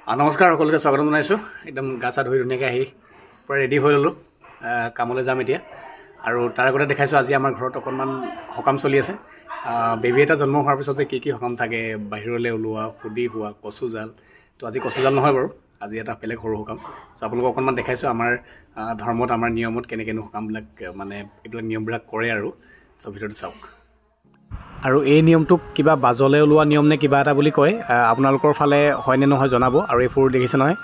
নমস্কাৰ সকলোকে স্বাগতম জনাইছোঁ। একদম গা চা ধুই ধুনীয়াকৈ আহি পূৰা ৰেডি হৈ ল'লোঁ, কামলৈ যাম এতিয়া। আৰু তাৰ আগতে দেখাইছোঁ আজি আমাৰ ঘৰত অকণমান সকাম চলি আছে। বেবী এটা জন্ম হোৱাৰ পিছত যে কি সকাম থাকে, বাহিৰলৈ ওলোৱা, সুদি হোৱা, কচু জাল। তো আজি কচু জাল নহয় বাৰু, আজি এটা বেলেগ সৰু সকাম। চ' আপোনালোকক অকণমান দেখাইছোঁ আমাৰ ধৰ্মত, আমাৰ নিয়মত কেনেকৈনো সকামবিলাক মানে এইবিলাক নিয়মবিলাক কৰে আৰু। চ' ভিডিঅ'টো চাওক। আৰু এই নিয়মটোক কিবা বাজলে ওলোৱা নিয়ম নে কিবা এটা বুলি কয়। আপোনালোকৰ ফালে হয়নে নহয় জনাব। আৰু এই ফুৰ দেখিছে নহয়,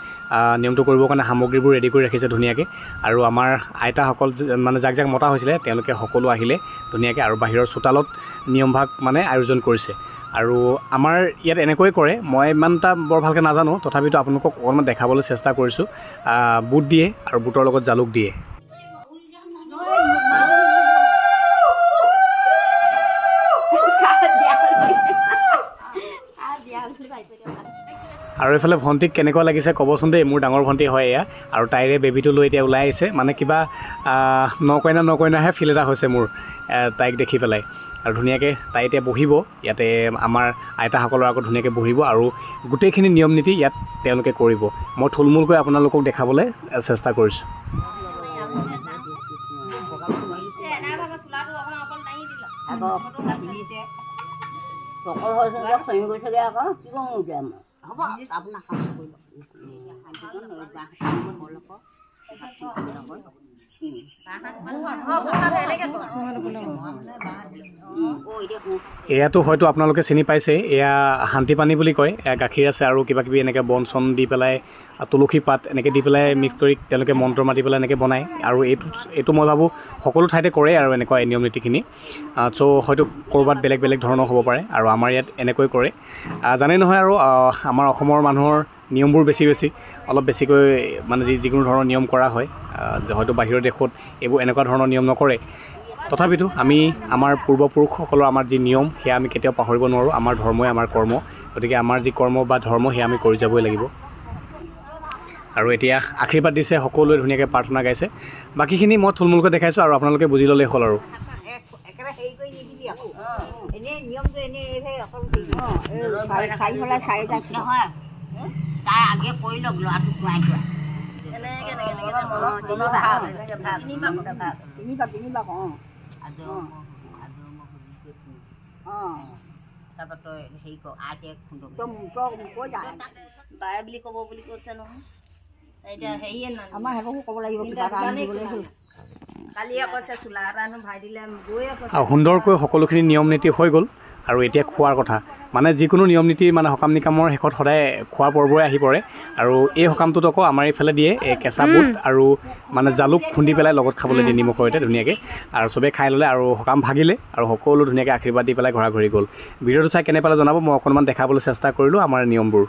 নিয়মটো কৰিবৰ কাৰণে সামগ্ৰীবোৰ ৰেডি কৰি ৰাখিছে ধুনীয়াকৈ। আৰু আমাৰ আইতাসকল মানে যাক যাক মতা হৈছিলে তেওঁলোকে সকলো আহিলে ধুনীয়াকৈ। আৰু বাহিৰৰ চোতালত নিয়মভাগ মানে আয়োজন কৰিছে। আৰু আমাৰ ইয়াত এনেকৈ কৰে, মই ইমান এটা বৰ ভালকৈ নাজানো, তথাপিতো আপোনালোকক অকণমান দেখাবলৈ চেষ্টা কৰিছোঁ। বুট দিয়ে আৰু বুটৰ লগত জালুক দিয়ে। আৰু এইফালে ভণ্টিক কেনেকুৱা লাগিছে ক'বচোন দেই। মোৰ ডাঙৰ ভণ্টি হয় এয়া, আৰু তাইৰে বেবীটো লৈ এতিয়া ওলাই আহিছে। মানে কিবা নকইনাহে ফিল এটা হৈছে মোৰ তাইক দেখি পেলাই। আৰু ধুনীয়াকৈ তাই এতিয়া বহিব ইয়াতে, আমাৰ আইতাসকলৰ আগত ধুনীয়াকৈ বহিব আৰু গোটেইখিনি নিয়ম নীতি ইয়াত তেওঁলোকে কৰিব। মই থুলমূলকৈ আপোনালোকক দেখাবলৈ চেষ্টা কৰিছোঁ। এয়াতো হয়তো আপোনালোকে চিনি পাইছে, এয়া শান্তি পানী বুলি কয়। এয়া গাখীৰ আছে আৰু কিবা কিবি এনেকৈ বন চন দি পেলাই, তুলসী পাত এনেকৈ দি পেলাই মিক্স কৰি তেওঁলোকে মন্ত্ৰ মাতি পেলাই এনেকৈ বনায়। আৰু এইটো মই ভাবোঁ সকলো ঠাইতে কৰে আৰু এনেকুৱা এই নিয়ম নীতিখিনি। চ' হয়তো ক'ৰবাত বেলেগ বেলেগ ধৰণৰ হ'ব পাৰে, আৰু আমাৰ ইয়াত এনেকৈ কৰে। জানেই নহয় আৰু আমাৰ অসমৰ মানুহৰ নিয়মবোৰ বেছি অলপ বেছিকৈ মানে যিকোনো ধৰণৰ নিয়ম কৰা হয়। হয়তো বাহিৰৰ দেশত এইবোৰ এনেকুৱা ধৰণৰ নিয়ম নকৰে। তথাপিতো আমি আমাৰ পূৰ্বপুৰুষসকলৰ আমাৰ যি নিয়ম সেয়া আমি কেতিয়াও পাহৰিব নোৱাৰোঁ। আমাৰ ধৰ্মই আমাৰ কৰ্ম, গতিকে আমাৰ যি কৰ্ম বা ধৰ্ম সেয়া আমি কৰি যাবই লাগিব। আৰু এতিয়া আশীৰ্বাদ দিছে, সকলোৱে ধুনীয়াকৈ প্ৰাৰ্থনা গাইছে। বাকীখিনি মই থুলমূলকৈ দেখাইছোঁ আৰু আপোনালোকে বুজি ল'লেই হ'ল আৰু। সুন্দৰকৈ সকলোখিনি নিয়ম নীতি হৈ গ'ল। আৰু এতিয়া খোৱাৰ কথা, মানে যিকোনো নিয়ম নীতি মানে সকাম নিকামৰ শেষত সদায় খোৱা পৰ্বই আহি পৰে। আৰু এই সকামটোত আকৌ আমাৰ এইফালে দিয়ে কেঁচা বুট আৰু মানে জালুক খুন্দি পেলাই লগত খাবলৈ দিয়ে নিমখৰ সৈতে ধুনীয়াকৈ। আৰু চবেই খাই ল'লে আৰু সকাম ভাগিলে, আৰু সকলো ধুনীয়াকৈ আশীৰ্বাদ দি পেলাই ঘৰা ঘৰি গ'ল। ভিডিঅ'টো চাই কেনে পালে জনাব। মই অকণমান দেখাবলৈ চেষ্টা কৰিলোঁ আমাৰ নিয়মবোৰ।